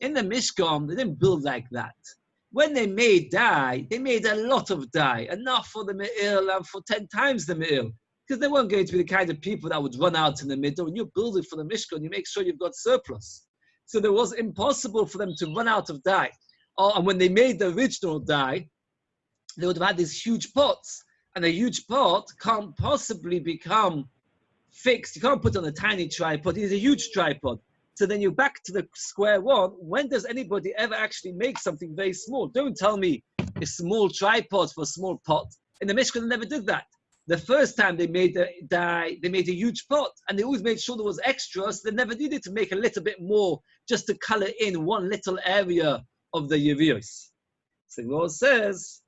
Mishkan, they didn't build like that. When they made dye, they made a lot of dye, enough for the me'il and for 10 times the me'il. Because they weren't going to be the kind of people that would run out in the middle. When you build it for the Mishkan, you make sure you've got surplus. So it was impossible for them to run out of dye. And when they made the original dye, they would have had these huge pots. And a huge pot can't possibly become fixed. You can't put it on a tiny tripod. It's a huge tripod. So then you're back to the square one. When does anybody ever actually make something very small? Don't tell me a small tripod for a small pot. In the Mishkan, they never did that. The first time they made the dye, they made a huge pot, and they always made sure there was extra, so they never needed to make a little bit more just to color in one little area of the Yevios. So the Lord says,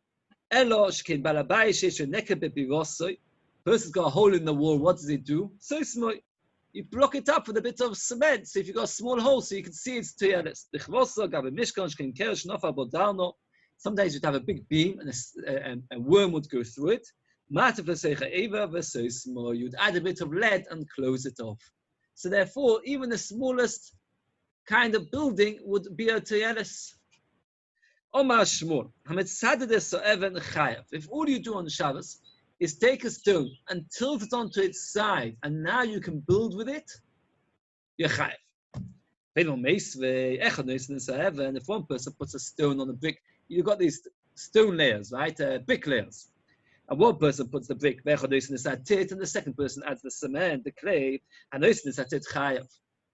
person's got a hole in the wall, what does he do? So small. You block it up with a bit of cement, so if you've got a small hole, so you can see it's tearless. Sometimes you'd have a big beam, and a worm would go through it. You'd add a bit of lead and close it off. So therefore, even the smallest kind of building would be a teyeles. If all you do on Shabbos is take a stone and tilt it onto its side, and now you can build with it, you're chayav. And if one person puts a stone on a brick, you've got these stone layers, right? Brick layers. And one person puts the brick, and the second person adds the cement, the clay, and chayav.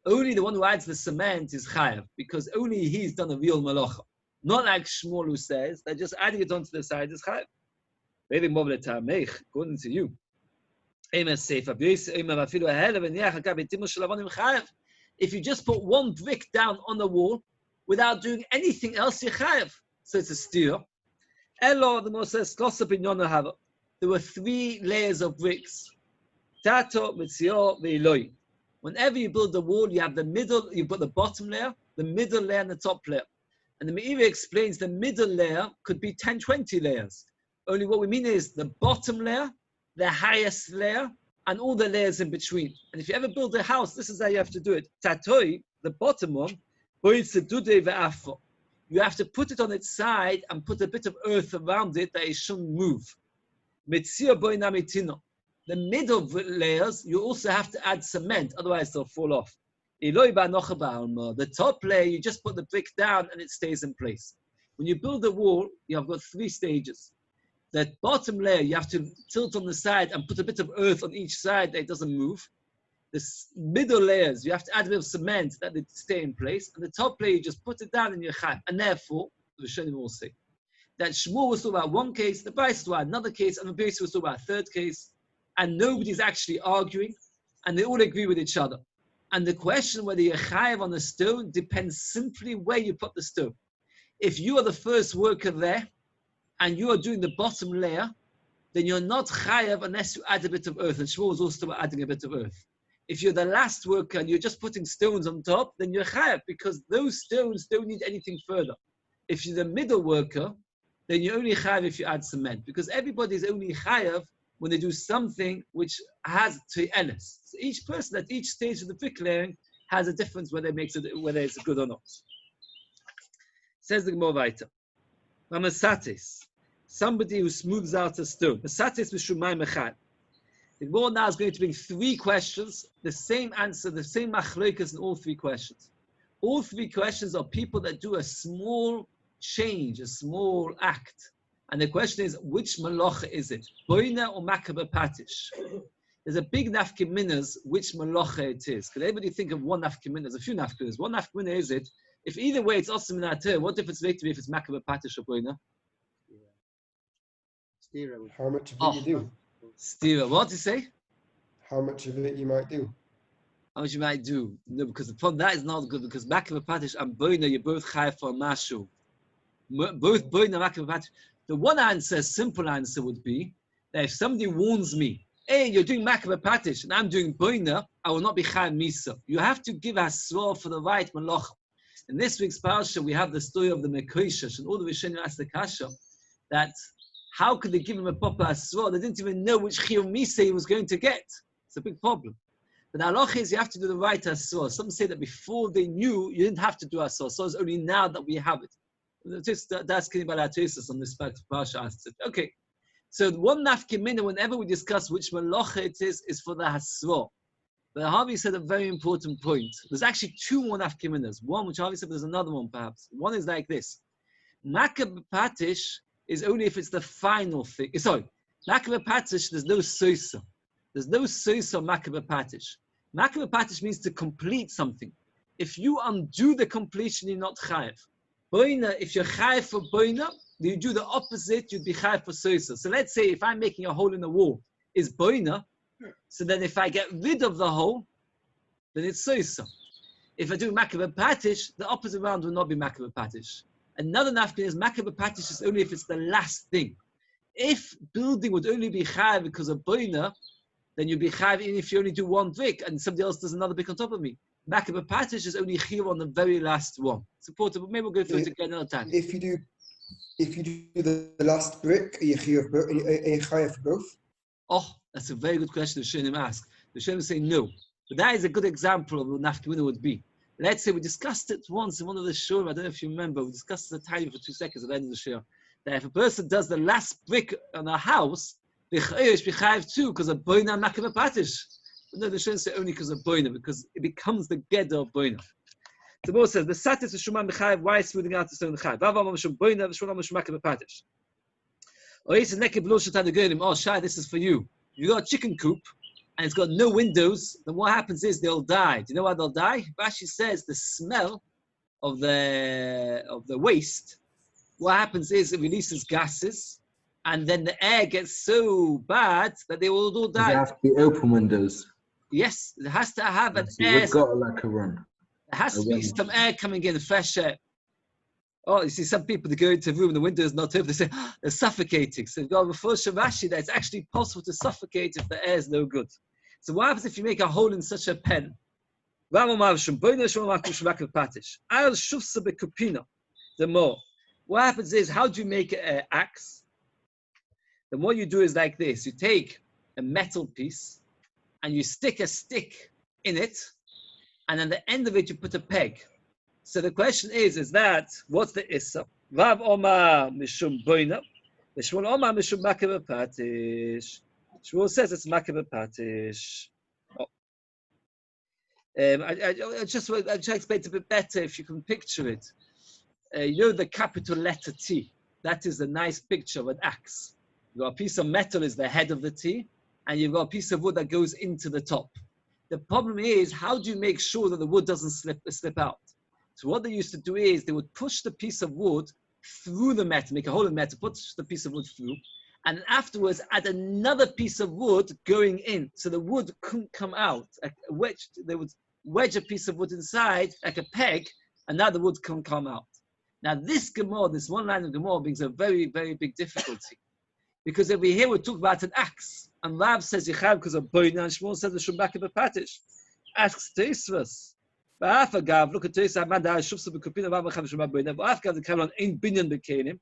Only the one who adds the cement is chayav, because only he's done a real malacha. Not like Shmuel who says that just adding it onto the side is chayav. According to you. If you just put one brick down on the wall without doing anything else, you're chayav. So it's a steer. Elo, the Moshe says, there were 3 layers of bricks. Tato, Mitzio, Ve'iloi. Whenever you build a wall, you have the middle, you've got the bottom layer, the middle layer, and the top layer. And the Me'ira explains the middle layer could be 10, 20 layers. Only what we mean is the bottom layer, the highest layer, and all the layers in between. And if you ever build a house, this is how you have to do it. Tatoi, the bottom one, you have to put it on its side and put a bit of earth around it that it shouldn't move. The middle layers, you also have to add cement, otherwise they'll fall off. The top layer, you just put the brick down and it stays in place. When you build a wall, you have got 3 stages. The bottom layer, you have to tilt on the side and put a bit of earth on each side that it doesn't move. The middle layers, you have to add a bit of cement that they stay in place. And the top layer, you just put it down in your chayv. And therefore, the Rishonim will say that Shmuel was talking about one case, the Bais was talking about another case, and the Bais was talking about a third case. And nobody's actually arguing, and they all agree with each other. And the question whether you're chayav on the stone depends simply where you put the stone. If you are the first worker there, and you are doing the bottom layer, then you're not chayav unless you add a bit of earth. And Shmuel was also adding a bit of earth. If you're the last worker and you're just putting stones on top, then you're chayav, because those stones don't need anything further. If you're the middle worker, then you're only chayav if you add cement, because everybody's only chayav when they do something which has te'eles. So each person at each stage of the bricklaying has a difference whether it's good or not. Says the Gemara weiter. Masatis, somebody who smooths out a stone. Masatis v'shumay mechad. The Gemara now is going to bring 3 questions, the same answer, the same machlokas in all 3 questions. All 3 questions are people that do a small change, a small act. And the question is, which malacha is it? Boina or makabah patish? There's a big nafkiminas, which malacha it is. Can anybody think of one nafkiminas? There's a few nafkiminas. One nafkimina is it? If either way it's awesome in ater, what difference does it make if it's makabah patish or boina? How much of it you do? Stira, what did you say? How much of it you might do? How much you might do? No, because from that is not good, because makabah patish and boina, you're both chayav for mashu. Both boina and makabah patish. The one answer, simple answer would be that if somebody warns me, hey, you're doing makabah patish and I'm doing boina, I will not be chayav misa. You have to give hasra for the right malacha. In this week's parasha, we have the story of the Mekoishash, and all the Rishonim asked the kasha that how could they give him a proper hasra? They didn't even know which chiyuv misa he was going to get. It's a big problem. But the halacha is you have to do the right hasra. Some say that before they knew, you didn't have to do hasra. So it's only now that we have it. That's about our thesis on this parasha asks it. Okay, so one nafkimina, whenever we discuss which malacha it is for the hasra. But Harvey said a very important point. There's actually 2 more nafkiminas. One, which Harvey said, there's another one perhaps. One is like this. Makabah patish is only if it's the final thing. Sorry, makabah patish, there's no soisa. There's no soisa makabah patish. Makabah patish means to complete something. If you undo the completion, you're not chayav. Boina, if you're chayav for boina, you do the opposite, you'd be chayav for soisa. So let's say if I'm making a hole in the wall, is boina, so then if I get rid of the hole, then it's soisa. If I do makabah patish, the opposite round will not be makabah patish. Another nafkin is makabah patish is only if it's the last thing. If building would only be chayav because of boina, then you'd be chayav even if you only do 1 brick and somebody else does another brick on top of me. Makabah patish is only chiyuv on the very last one. It's important, but maybe we'll go through it again another time. If you do the last brick, are you chayav for both? Oh, that's a very good question the Rishonim ask. The Rishonim say no. But that is a good example of what nafkimina would be. Let's say we discussed it once in one of the shiur, I don't know if you remember, we discussed the time for 2 seconds at the end of the shiur, that if a person does the last brick on a house, the chayav be chayav too, because of boina makabah patish. But no, the Rishonim say only because of boina, because it becomes the gedder of boina. The Gemara says, the satis of shuman b'chayav, why is smoothing out the stone chayav? Vavam mishum boina, v'shulam mishum makabah patish. Oh, Shai, this is for you. You got a chicken coop, and it's got no windows, then what happens is they'll die. Do you know why they'll die? Rashi says the smell of the waste, what happens is it releases gases, and then the air gets so bad that they will all die. They have to be open windows. Yes, it has to have an So air. we've got like a run. There has to be some air coming in, fresh air. Oh, you see some people, they go into a room and the window is not open, they say, oh, they're suffocating. So you've got before Shavashi that it's actually possible to suffocate if the air is no good. So what happens if you make a hole in such a pen? The more. What happens is, how do you make an axe? Then what you do is like this. You take a metal piece and you stick a stick in it, and at the end of it you put a peg. So the question is that, what's the issa? Vav Omar Mishum Boina. Shmuel Omar Mishum Makabah Patish. Shmuel says it's Makabah Patish. I just try to explain it a bit better if you can picture it. You know the capital letter T. That is a nice picture of an axe. You've got a piece of metal is the head of the T, and you've got a piece of wood that goes into the top. The problem is, how do you make sure that the wood doesn't slip out? So what they used to do is they would push the piece of wood through the metal, make a hole in the metal, push the piece of wood through, and afterwards add another piece of wood going in. So the wood couldn't come out. They would wedge a piece of wood inside, like a peg, and now the wood can't come out. Now this Gemara, this one line of Gemara brings a very, very big difficulty. Because over here we talk about an axe. And Rav says Yichab because of Boina, and Shmuel says the Shumbaka Bepatish. Asks Teisvus. Ba'afagav, look at Teisvus, Amanda, Shufsa Bekupina, Vavacham Shumbaka Boina. Ba'afagav, the Kamelon, ain't Binyan Bekenim.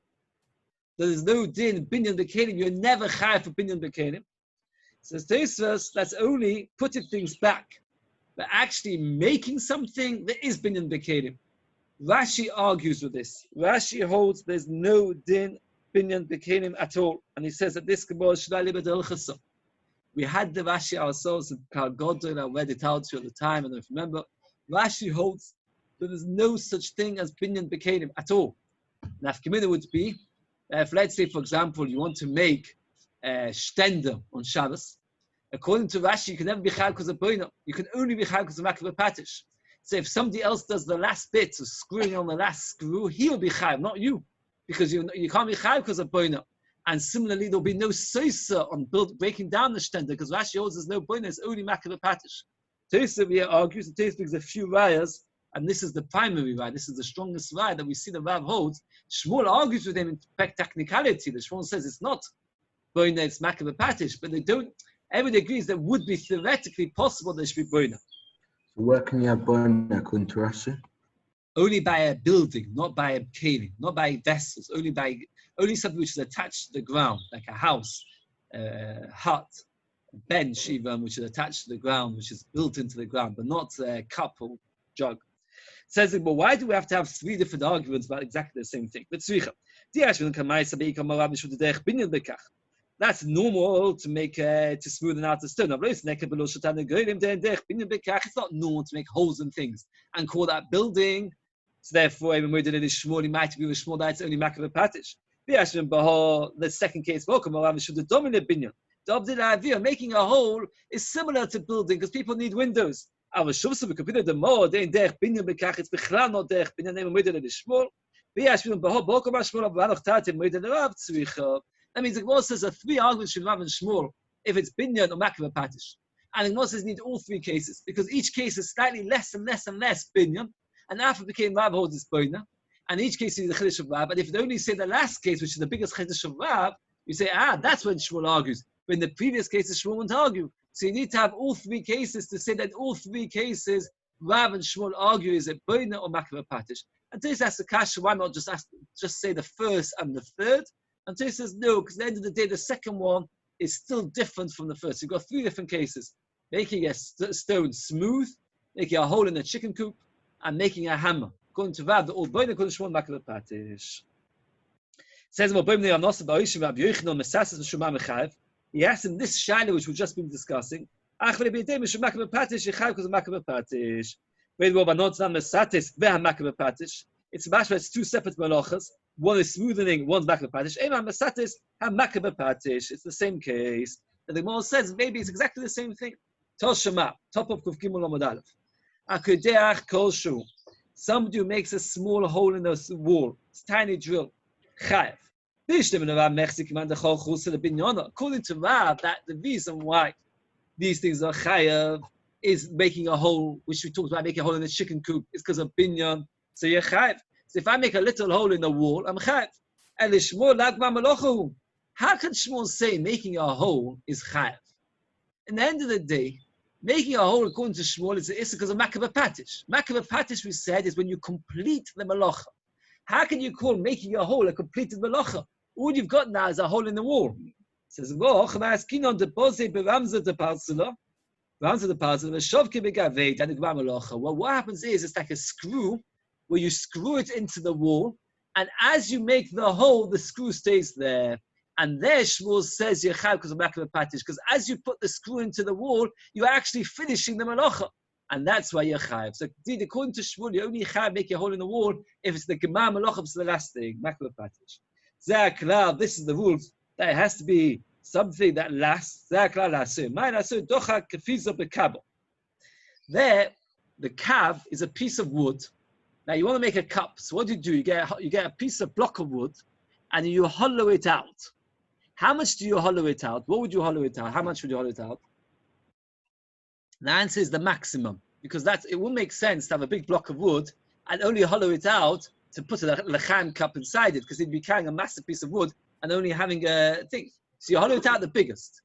There is no din, Binyan Bekenim. You're never Chai for Binyan Bekenim. Says Teisvus, that's only putting things back. But actually making something, there is Binyan Bekenim. Rashi argues with this. Rashi holds there's no din Binyan Bekenim at all. And he says that this Gemara should not limit the We had the Rashi ourselves in Kal Godel, I read it out to you at the time, and if you remember, Rashi holds that there's no such thing as Binyan Bekenim at all. Nafkamina would be, if let's say, for example, you want to make a stender on Shabbos, according to Rashi, you can never be Chal because of Boina. You can only be Chal because of Makabah Patish. So if somebody else does the last bit, so screwing on the last screw, he'll be Chal, not you. Because you can't be Chal because of Boina. And similarly, there'll be no soisa on breaking down the stender, because Rashi holds there's no Boina, it's only Makabah Patish. Tosef here argues, and Tosef brings a few rayas, and this is the primary raya, this is the strongest raya that we see the Rav holds. Shmuel argues with him in technicality. The Shmuel says it's not Boina, it's Makabah Patish, but they don't, everybody agrees that would be theoretically possible there should be Boina. So where can you have Boina according to Rashi? Only by a building, not by a caving, not by vessels, only something which is attached to the ground, like a house, hut, bench even, which is attached to the ground, which is built into the ground, but not a cup or jug. It says, but why do we have to have three different arguments about exactly the same thing? That's normal to make to smoothen out the stone. It's not normal to make holes in things and call that building. So therefore, even within it is Shmuel, might agree with Shmuel that it's only Makabah Patish. The second case, making a hole is similar to building because people need windows. That means the Gemara says there are three arguments between Rav and Shmuel if it's binyan or Makabah Patish. And the Gemara says need all three cases because each case is slightly less and less and less binyan. And after became Rav holds this boina, and each case is the chiddush of Rav. And if you only say the last case, which is the biggest chiddush of Rav, you say, that's when Shmuel argues. But in the previous cases, Shmuel won't argue. So you need to have all three cases to say that all three cases, Rav and Shmuel argue, is it boina or Makabah Patish? And Tais asks the kasha, why not just say the first and the third? And Tais says no, because at the end of the day, the second one is still different from the first. You've got three different cases: making a stone smooth, making a hole in a chicken coop, and making a hammer. According to Rav, the all boina, according to Shmuel, Makabah Patish. Says he asked him this shaila which we've just been discussing. It's it's two separate malachas. One is smoothing, one's Makabah Patish. It's the same case. And the Gemara says maybe it's exactly the same thing. Tol Shema, top of Kuf Gimel Amud Aleph. Akedeach Kol Shu. Somebody who makes a small hole in the wall, it's a tiny drill. Chayev. According to Rav, that the reason why these things are chayav is making a hole, which we talked about making a hole in the chicken coop, is because of binyan. So you're chayiv. So if I make a little hole in the wall, I'm chayiv. And the Shmuel lagma malochu. How can Shmuel say making a hole is chayiv? In the end of the day, making a hole according to Shmuel is because of makabah patish. Makabah patish, we said, is when you complete the malacha. How can you call making a hole a completed malacha? All you've got now is a hole in the wall. It says, well, what happens is it's like a screw where you screw it into the wall, and as you make the hole, the screw stays there. And there Shmuel says Yechav because of makabah patish, because as you put the screw into the wall, you're actually finishing the malacha. And that's why you're chayiv. So indeed, according to Shmuel, you only chayiv make a hole in the wall if it's the gemar malacha, it's the last thing, makabah patish. Zeh this is the rule, that it has to be something that lasts. Zeh klal lasu. Mine lasu docha kefiza bekabo. There, the kav is a piece of wood. Now you want to make a cup. So what do? You get a piece of block of wood, and you hollow it out. How much do you hollow it out? What would you hollow it out? How much would you hollow it out? The answer is the maximum, because it wouldn't make sense to have a big block of wood and only hollow it out to put a lechem cup inside it, because you'd be carrying a massive piece of wood and only having a thing. So you hollow it out the biggest.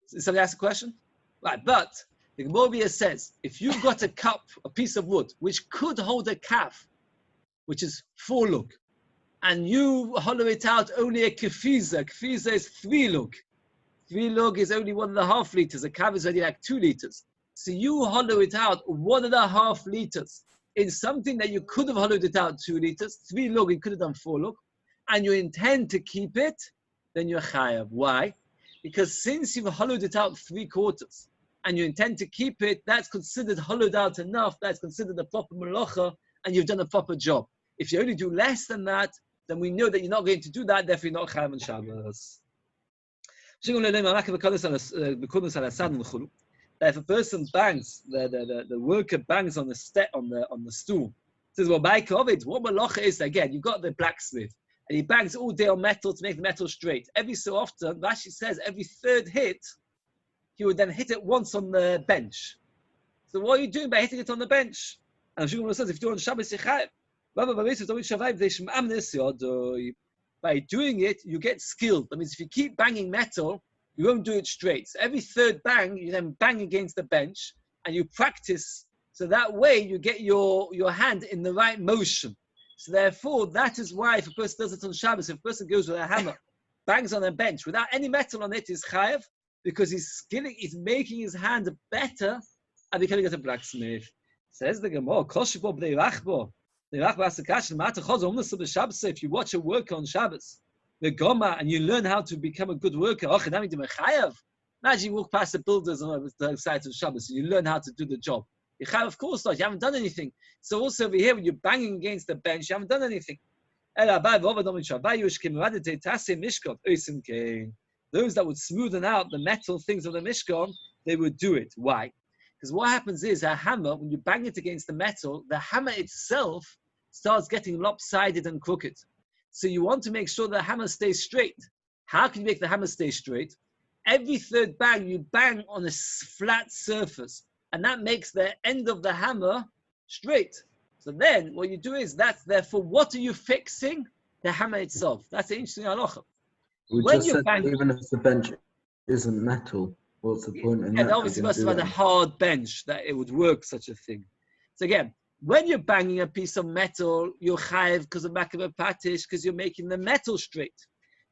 Somebody ask a question? Right, but the Gemara says, if you've got a cup, a piece of wood, which could hold a calf, which is 4 lug, and you hollow it out only a kefiza. Kefiza is 3 lug. 3 lug is only 1.5 liters. A kav is only like 2 liters. So you hollow it out 1.5 liters in something that you could have hollowed it out 2 liters. 3 lug, you could have done 4 lug, and you intend to keep it, then you're chayav. Why? Because since you've hollowed it out 3/4 and you intend to keep it, that's considered hollowed out enough. That's considered a proper malacha, and you've done a proper job. If you only do less than that, then we know that you're not going to do that, therefore you're not chayav on Shabbos. That if a person bangs, the worker bangs on the stool, says, well, by COVID, what malacha is, again, you've got the blacksmith, and he bangs all day on metal to make the metal straight. Every so often, Rashi says, every 3rd hit, he would then hit it once on the bench. So what are you doing by hitting it on the bench? And Shmuel says, if you do it on Shabbos, you're chayav. By doing it, you get skilled. That means if you keep banging metal, you won't do it straight. So every 3rd bang, you then bang against the bench, and you practice. So that way, you get your hand in the right motion. So therefore, that is why if a person does it on Shabbos, if a person goes with a hammer, bangs on a bench without any metal on it, is chayav, because he's making his hand better at becoming a blacksmith. Says the Gemara, if you watch a worker on Shabbos, the Goma, and you learn how to become a good worker, imagine you walk past the builders on the side of Shabbos, and you learn how to do the job. Of course not, you haven't done anything. So also over here, when you're banging against the bench, you haven't done anything. Those that would smoothen out the metal things of the Mishkan, they would do it. Why? Because what happens is a hammer, when you bang it against the metal, the hammer itself starts getting lopsided and crooked. So you want to make sure the hammer stays straight. How can you make the hammer stay straight? Every 3rd bang, you bang on a flat surface, and that makes the end of the hammer straight. So then what you do is therefore, what are you fixing? The hammer itself. That's the interesting halacha. We just said even if the bench isn't metal, what's the point in that? Obviously must have had a hard bench that it would work such a thing. So again, when you're banging a piece of metal, you're chayiv because of makabah patish, because you're making the metal straight.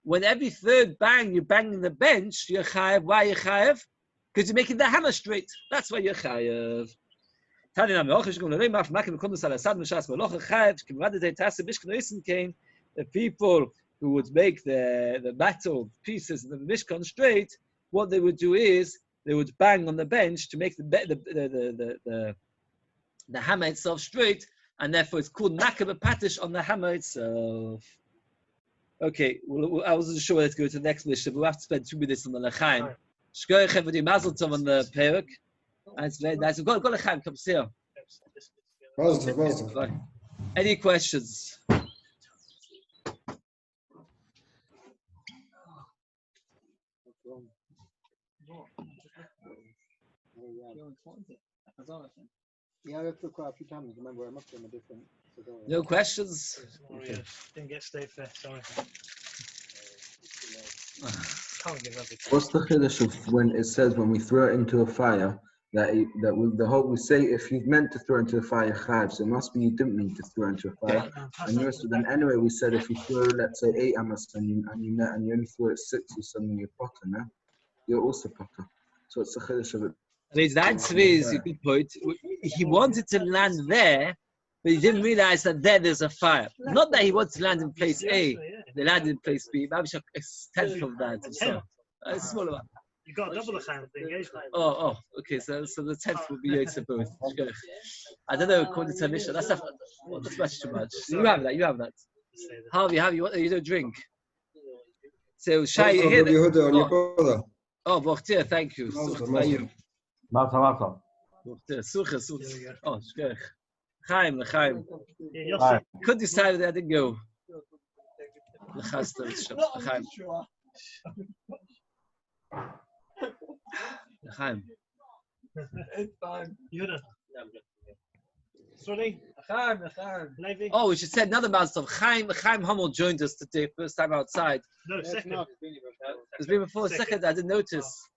When every 3rd bang you're banging the bench, you're chayiv. Why you're chayiv? Because you're making the hammer straight. That's why you're chayiv. The people who would make the metal pieces of the Mishkan straight, what they would do is they would bang on the bench to make the hammer itself straight, and therefore it's called makabah patish on the hammer itself. Okay, well, I wasn't sure whether to go to the next mission, but we'll have to spend 2 minutes on the L'chaim. Shkoyach everybody, mazel tov on the perek. And it's very nice. We've got L'chaim, come see here. Any questions? Oh, yeah. Yeah, I looked quite a few times. Remember, I must have been a different. No questions? Okay. Didn't get stayed there, sorry. Can't give everything. What's the chiddush of when it says when we throw it into a fire we say if you've meant to throw it into a fire chayav, so it must be you didn't mean to throw it into a fire. And then anyway we said if you throw let's say 8 amas and you only throw it 6 or something you're potter, no? You're also potter. So it's the chiddush of it. The answer is a good point. He wanted to land there, but he didn't realize that there's a fire. Not that he wanted to land in place A, they landed in place B. Maybe a tenth of that. So it's small amount. You got double the hand thing, engagement. Oh, okay. So the 10th will be yours to both. I don't know. According to Mishnah, that's much too much. You have that. Harvey, what you don't drink. So Shai, you hear that? Yehuda on your brother. Oh, Bochtir, thank you. Mazel. Suche. Oh, shkech. Chaim. Yossi. Could decide that I didn't go. Chaim. Chaim. It's fine. Yehuda. Sorry. Levi. Oh, we should say another milestone. Chaim Hummel joined us today, first time outside. No, second. It's been before second. I didn't notice.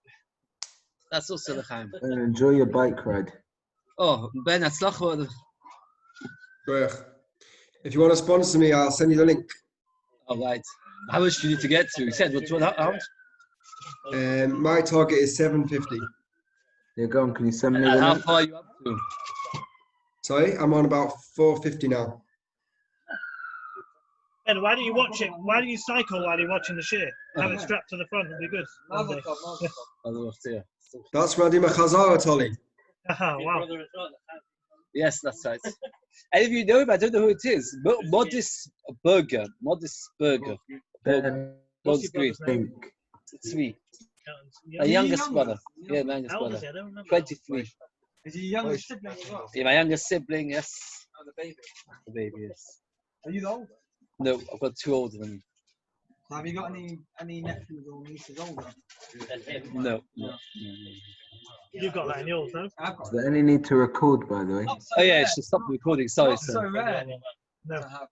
That's also the Chaim. And enjoy your bike ride. Oh, Ben, Atzlach. If you want to sponsor me, I'll send you the link. All right. How much do you need to get to? You said how much? My target is 750. Yeah, go on. Can you send me the How link? far are you up to? Sorry, I'm on about 450 now. Ben, why do you watch it? Why do you cycle while you're watching the shiur? Have it strapped to the front, it'll be good. That's Radima Chazara, Tolly. Wow. Yes, that's right. And if you know him, I don't know who it is. Modest Burger. Modest Green. Tzvi. My youngest brother. Yeah, my youngest brother. 23. Is he your youngest sibling as well? Yeah, my youngest sibling, yes. Oh, the baby. The baby, yes. Are you the oldest? No, I've got 2 older than me. So have you got any nephews or nieces older? No. You've got that in yours, no? Is there any need to record, by the way? Oh yeah, I should stop recording. Sorry, So sir. rare No. to have